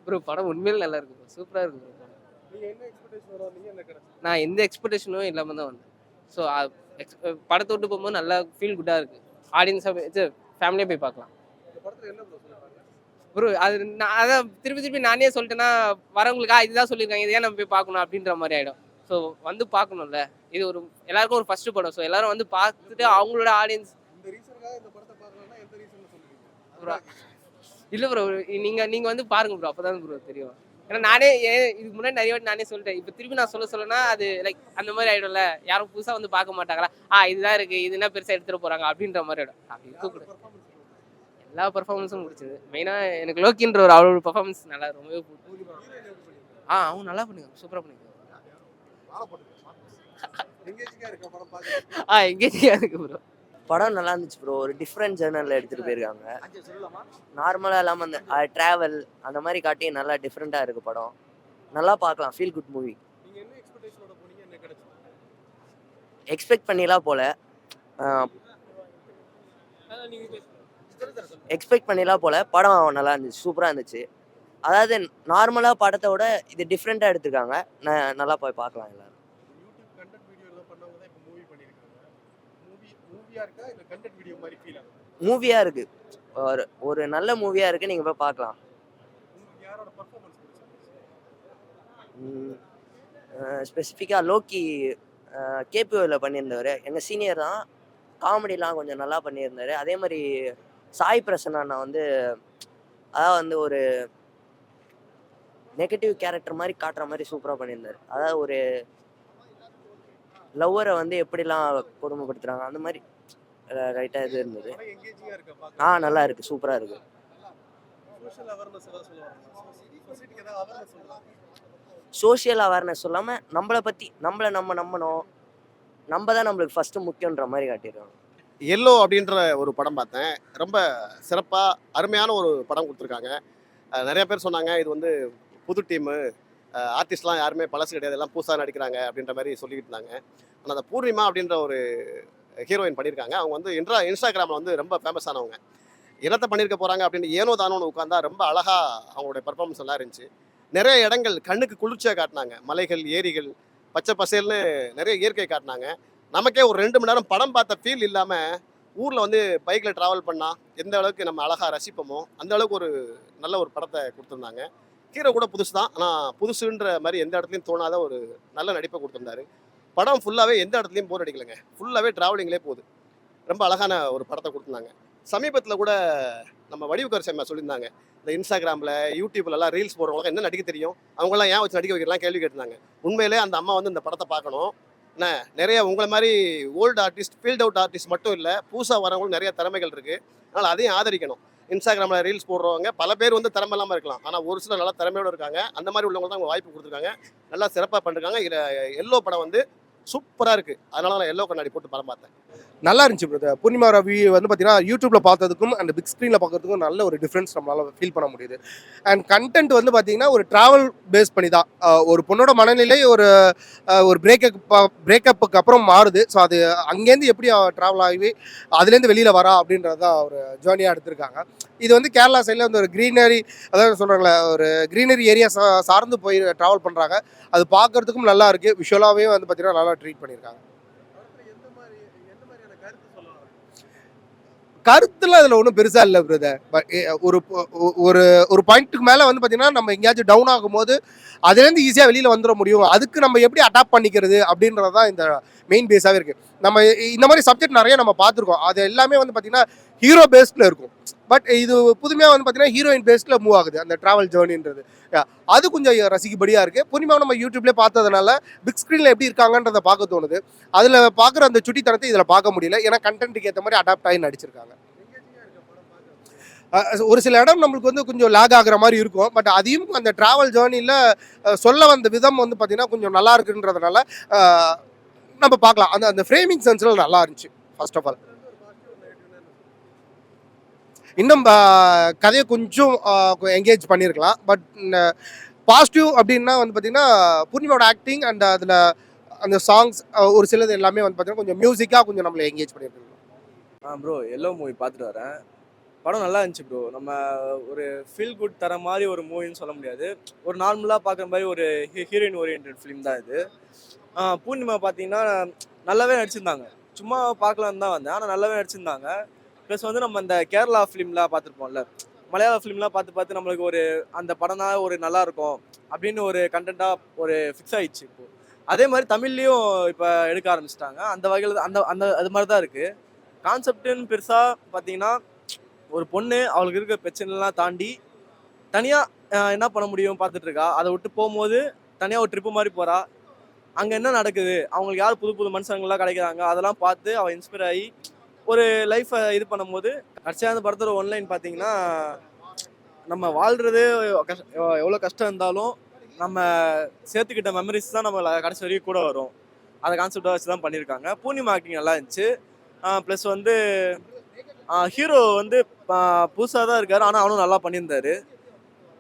Bro படம் உண்மையிலே நல்லா இருக்கு ப்ரோ. சூப்பரா இருக்கு ப்ரோ படம். நான் எந்த எக்ஸ்பெக்டேஷனும் இல்லாம தான் வந்தேன். ஸோ படத்தை விட்டு போகும்போது நல்லா ஃபீல் குட்டா இருக்கு. ஆடியன்ஸாக இது ஃபேமிலியாக போய் பார்க்கலாம். ப்ரோ அது நான் அதான் திருப்பி திருப்பி நானே சொல்லிட்டேன்னா வரவங்களுக்கு இதுதான் சொல்லியிருக்காங்க இதையே நம்ம போய் பார்க்கணும் அப்படின்ற மாதிரி ஆகிடும். ஸோ வந்து பார்க்கணும்ல. இது ஒரு எல்லாருக்கும் ஒரு ஃபர்ஸ்ட் படம். ஸோ எல்லாரும் வந்து பார்த்துட்டு அவங்களோட ஆடியன்ஸ் ப்ரோ இல்லை ப்ரோ நீங்க வந்து பாருங்க ப்ரோ. அப்பதான் ப்ரோ தெரியும். ஏன்னா நானே இதுக்கு முன்னாடி நிறைய வாட்டி நானே சொல்லிட்டேன். இப்போ திருப்பி நான் சொல்லனா அது லைக் அந்த மாதிரி ஆயிடும்ல. யாரும் புதுசா வந்து பார்க்க மாட்டாங்களா. இதுதான் இருக்கு இது என்ன பெருசா எடுத்துட்டு போறாங்க அப்படின்ற மாதிரி ஆயிடும். அப்படி இருக்கக்கூடாது. எல்லா பெர்ஃபார்மன்ஸும் பிடிச்சது. மெயினா எனக்கு லோக்கின்ற ஒரு அவரோட பெர்ஃபார்மன்ஸ் நல்லா ரொம்பவே பிடிக்கும். அவங்க நல்லா பண்ணுங்க. சூப்பரா பண்ணுங்க. எங்கேஜிங்கா இருக்கு ப்ரோ. படம் நல்லா இருந்துச்சு ப்ரோ. ஒரு டிஃப்ரெண்ட் ஜேர்னலில் எடுத்துகிட்டு போயிருக்காங்க. நார்மலாக இல்லாமல் அந்த ட்ராவல் அந்த மாதிரி காட்டி நல்லா டிஃப்ரெண்ட்டாக இருக்குது படம். நல்லா பார்க்கலாம். Feel good movie. எக்ஸ்பெக்ட் பண்ணிலாம் போல படம் நல்லா இருந்துச்சு. சூப்பராக இருந்துச்சு. அதாவது நார்மலாக படத்தை விட இது டிஃப்ரெண்ட்டாக எடுத்துருக்காங்க. நல்லா போய் பார்க்கலாம் எல்லாரும். மூவியா இருக்கு. ஒரு நல்ல மூவியா இருக்கு. நீங்க போய் பார்க்கலாம். ஸ்பெசிஃபிக்கா லோக்கி கேபிஓல பண்ணியிருந்தவர். எங்க சீனியர் தான். காமெடிலாம் கொஞ்சம் நல்லா பண்ணியிருந்தாரு. அதே மாதிரி சாய் பிரசன்னா அண்ணா வந்து அதாவது வந்து ஒரு நெகட்டிவ் கேரக்டர் மாதிரி காட்டுற மாதிரி சூப்பராக பண்ணியிருந்தாரு. அதாவது ஒரு லவ்வரை வந்து எப்படிலாம் கொடுமைப்படுத்துறாங்க அந்த மாதிரி ரைட்டாக இது இருந்தது. நல்லா இருக்கு. சூப்பராக இருக்கு. சோஷியல் அவேர்னஸ் சொல்லாமல் நம்மளை பற்றி நம்ம நம்பணும். நம்ம தான் நம்மளுக்கு ஃபஸ்ட்டு முக்கியன்ற மாதிரி காட்டிடுவாங்க. எல்லோ அப்படின்ற ஒரு படம் பார்த்தேன். ரொம்ப சிறப்பாக அருமையான ஒரு படம் கொடுத்துருக்காங்க. நிறைய பேர் சொன்னாங்க இது வந்து புது டீமு, ஆர்டிஸ்ட்லாம் யாருமே பழசு கிடையாது, எல்லாம் புதுசாக நடிக்கிறாங்க அப்படின்ற மாதிரி சொல்லிக்கிட்டு இருந்தாங்க. ஆனால் அந்த பூர்ணிமா அப்படின்ற ஒரு ஹீரோயின் பண்ணியிருக்காங்க. அவங்க வந்து இன்ஸ்டாகிராமில் வந்து ரொம்ப ஃபேமஸானவங்க. என்னத்தை பண்ணியிருக்க போகிறாங்க அப்படின்னு ஏனோ தானோன்னு உட்காந்தா ரொம்ப அழகாக அவங்களுடைய பர்ஃபார்மன்ஸ் எல்லாம் இருந்துச்சு. நிறைய இடங்கள் கண்ணுக்கு குளிர்ச்சியாக காட்டினாங்க. மலைகள், ஏரிகள், பச்சை பசேல்னு நிறைய இயற்கை காட்டினாங்க. நமக்கே ஒரு 2 மணி நேரம் படம் பார்த்த ஃபீல் இல்லாமல் ஊரில் வந்து பைக்கில் ட்ராவல் பண்ணால் எந்த அளவுக்கு நம்ம அழகாக ரசிப்போமோ அந்த அளவுக்கு ஒரு நல்ல ஒரு படத்தை கொடுத்துருந்தாங்க. ஹீரோ கூட புதுசு தான். ஆனால் புதுசுன்ற மாதிரி எந்த இடத்துலையும் தோணாத ஒரு நல்ல நடிப்பை கொடுத்துருந்தாரு. படம் ஃபுல்லாகவே எந்த இடத்துலையும் போர் அடிக்கலைங்க. ஃபுல்லாகவே ட்ராவலிங்லேயே போகுது. ரொம்ப அழகான ஒரு படத்தை கொடுத்துருந்தாங்க. சமீபத்தில் கூட நம்ம வடிவுக்கர் செம்மா சொல்லியிருந்தாங்க. இந்த இன்ஸ்டாகிராமில், யூடியூப்லலாம் ரீல்ஸ் போடுறவங்க என்ன நடிக்க தெரியும், அவங்களாம் ஏன் வச்சு நடிக்க வைக்கலாம் கேள்வி கேட்டிருந்தாங்க. உண்மையிலே அந்த அம்மா வந்து இந்த படத்தை பார்க்கணும். என்ன நிறைய உங்களை மாதிரி old artist, field out artist மட்டும் இல்லை, புதுசாக வரவங்களும் நிறைய திறமைகள் இருக்குது. அதனால் அதையும் ஆதரிக்கணும். இன்ஸ்டாகிராமில் ரீல்ஸ் போடுறவங்க பல பேர் வந்து திறமை இல்லாமல் இருக்கலாம். ஆனால் ஒரு சிலர் நல்லா திறமையோடு இருக்காங்க. அந்த மாதிரி உள்ளவங்க தான் அவங்க வாய்ப்பு கொடுத்துருக்காங்க. நல்லா சிறப்பாக பண்ணிருக்காங்க. இதில் எல்லோ படம் வந்து சூப்பராக இருக்குது. அதனால நான் எல்லோ கண்ணாடி போட்டு படம் பார்த்தேன். நல்லா இருந்துச்சு பிரதர். பூர்ணிமா ரவி வந்து பார்த்தீங்கன்னா யூடியூப்பில் பார்த்ததுக்கும் அந்த பிக் ஸ்க்ரீனில் பார்க்கறதுக்கும் நல்ல ஒரு டிஃப்ரென்ஸ் நம்மளால் ஃபீல் பண்ண முடியுது. அண்ட் கண்டென்ட் வந்து பார்த்தீங்கன்னா ஒரு ட்ராவல் பேஸ் பண்ணி தான். ஒரு பொண்ணோட மனநிலை ஒரு பிரேக்கப்புக்கு அப்புறம் மாறுது. ஸோ அது அங்கேருந்து எப்படி ட்ராவல் ஆகி அதுலேருந்து வெளியில் வரா அப்படின்றது தான் ஒரு ஜேர்னியாக எடுத்திருக்காங்க. இது வந்து கேரளா சைடில் வந்து ஒரு க்ரீனரி, அதாவது சொல்கிறாங்களே ஒரு க்ரீனரி ஏரியா சார்ந்து போய் ட்ராவல் பண்ணுறாங்க. அது பார்க்குறதுக்கும் நல்லா இருக்குது. விஷுவலாகவே வந்து பார்த்தீங்கன்னா நல்லா ட்ரீட் பண்ணியிருக்காங்க. கருத்துல அதில் ஒன்றும் பெருசாக இல்லை பிரதர். ஒரு ஒரு ஒரு பாயிண்ட்டுக்கு மேலே வந்து பார்த்தீங்கன்னா நம்ம எங்கேயாச்சும் டவுன் ஆகும்போது அதுலேருந்து ஈஸியாக வெளியில் வந்துட முடியும். அதுக்கு நம்ம எப்படி அடாப்ட் பண்ணிக்கிறது அப்படின்றது தான் இந்த மெயின் பேஸாகவே இருக்குது. நம்ம இந்த மாதிரி சப்ஜெக்ட் நிறைய நம்ம பார்த்துருக்கோம். அது எல்லாமே வந்து பார்த்தீங்கன்னா ஹீரோ பேஸ்டில் இருக்கும். பட் இது புதுமையாக வந்து பார்த்தீங்கன்னா ஹீரோயின் பேஸ்டில் மூவ் ஆகுது அந்த ட்ராவல் ஜேர்னின்றது. அது கொஞ்சம் ரசிக்கும்படியாக இருக்குது. புதுமையாக நம்ம யூடியூப்லேயே பார்த்ததுனால பிக் ஸ்க்ரீனில் எப்படி இருக்காங்கன்றதை பார்க்க தோணுது. அதில் பார்க்குற அந்த சுட்டித்தனத்தை இதில் பார்க்க முடியல. ஏன்னா கண்டென்ட்டுக்கு ஏற்ற மாதிரி அடாப்ட் ஆகி நடிச்சிருக்காங்க. ஒரு சில இடம் நம்மளுக்கு வந்து கொஞ்சம் லேக் ஆகுற மாதிரி இருக்கும். பட் அதையும் அந்த ட்ராவல் ஜேர்னியில் சொல்ல வந்த விதம் வந்து பார்த்தீங்கன்னா கொஞ்சம் நல்லா இருக்குன்றதுனால நம்ம பார்க்கலாம். அந்த ஃப்ரேமிங் சென்ஸில் நல்லா இருந்துச்சு. ஃபர்ஸ்ட் ஆஃப் ஆல் இன்னும் கதையை கொஞ்சம் என்கேஜ் பண்ணியிருக்கலாம். பட் பாசிட்டிவ் அப்படின்னா வந்து பார்த்தீங்கன்னா பூர்ணிமாவோட ஆக்டிங் அண்ட் அதில் அந்த சாங்ஸ் ஒரு சிலது எல்லாமே வந்து பார்த்தீங்கன்னா கொஞ்சம் மியூசிக்காக கொஞ்சம் நம்மளை என்கேஜ் பண்ணியிருக்காங்க. ப்ரோ எல்லோ மூவி பார்த்துட்டு வரேன். படம் நல்லா இருந்துச்சு ப்ரோ. நம்ம ஒரு ஃபீல் குட் தர மாதிரி ஒரு மூவின்னு சொல்ல முடியாது. ஒரு நார்மலாக பார்க்குற மாதிரி ஒரு ஹீரோயின் ஓரியன்ட் ஃபிலிம் தான் இது. பூர்ணிமா பார்த்தீங்கன்னா நல்லாவே நடிச்சிருந்தாங்க. சும்மா பார்க்கலான்னு தான் வந்தேன், ஆனால் நல்லாவே நடிச்சிருந்தாங்க. ப்ளஸ் வந்து நம்ம இந்த கேரளா ஃபிலிம்லாம் பார்த்துருப்போம்ல, மலையாள ஃபிலிம்லாம் பார்த்து பார்த்து நம்மளுக்கு ஒரு அந்த படம் தான் ஒரு நல்லா இருக்கும் அப்படின்னு ஒரு கண்டென்ட்டாக ஒரு ஃபிக்ஸ் ஆயிடுச்சு இப்போ. அதே மாதிரி தமிழ்லேயும் இப்போ எடுக்க ஆரம்பிச்சிட்டாங்க. அந்த வகையில் அந்த அந்த அது மாதிரி தான் இருக்குது. கான்செப்டுன்னு பெருசாக பார்த்தீங்கன்னா, ஒரு பொண்ணு அவளுக்கு இருக்க பிரச்சனைலாம் தாண்டி தனியாக என்ன பண்ண முடியும் பார்த்துட்டு இருக்கா. அதை விட்டு போகும்போது தனியாக ஒரு ட்ரிப்பு மாதிரி போகிறா. அங்கே என்ன நடக்குது, அவங்களுக்கு யார் புது புது மனுஷங்கள்லாம் கிடைக்கிறாங்க, அதெல்லாம் பார்த்து அவள் இன்ஸ்பயர் ஆகி ஒரு லைஃப்பை இது பண்ணும்போது கடைசியாக அந்த படத்தோட ஒன்லைன் பார்த்தீங்கன்னா, நம்ம வாழ்கிறது எவ்வளோ கஷ்டம் இருந்தாலும் நம்ம சேர்த்துக்கிட்ட மெமரிஸ் தான் நம்ம கடைசி வரைக்கும் கூட வரும். அதை கான்செப்டாக வச்சு தான் பண்ணியிருக்காங்க. பூர்ணிமா ஆக்டிங் நல்லா இருந்துச்சு. ப்ளஸ் வந்து ஹீரோ வந்து புதுசாக தான் இருக்காரு, ஆனால் அவனும் நல்லா பண்ணியிருந்தாரு.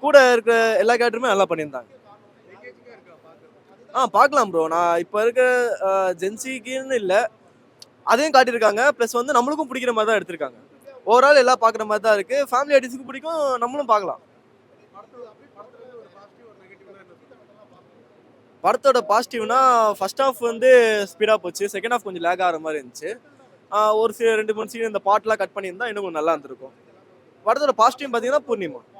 கூட இருக்கிற எல்லா கேரக்டருமே நல்லா பண்ணியிருந்தாங்க. பார்க்கலாம் ப்ரோ. நான் இப்போ இருக்க ஜென்சிக்குன்னு இல்லை, அதையும் காட்டியிருக்காங்க. ப்ளஸ் வந்து நம்மளுக்கும் பிடிக்கிற மாதிரி தான் எடுத்திருக்காங்க. ஓவரால் எல்லாம் பார்க்குற மாதிரி தான் இருக்குது. ஃபேமிலி ஆடியன்ஸுக்கு பிடிக்கும், நம்மளும் பார்க்கலாம். படத்தோட பாசிட்டிவ்னா ஃபர்ஸ்ட் ஹாஃப் வந்து ஸ்பீடாக போச்சு, செகண்ட் ஹாஃப் கொஞ்சம் லேக் ஆகிற மாதிரி இருந்துச்சு. ஒரு சில 2-3 சீன் இந்த பாட்டெலாம் கட் பண்ணியிருந்தா இன்னும் கொஞ்சம் நல்லா இருந்திருக்கும். படத்தோட பாசிட்டிவ் பார்த்தீங்கன்னா பூர்ணிமா.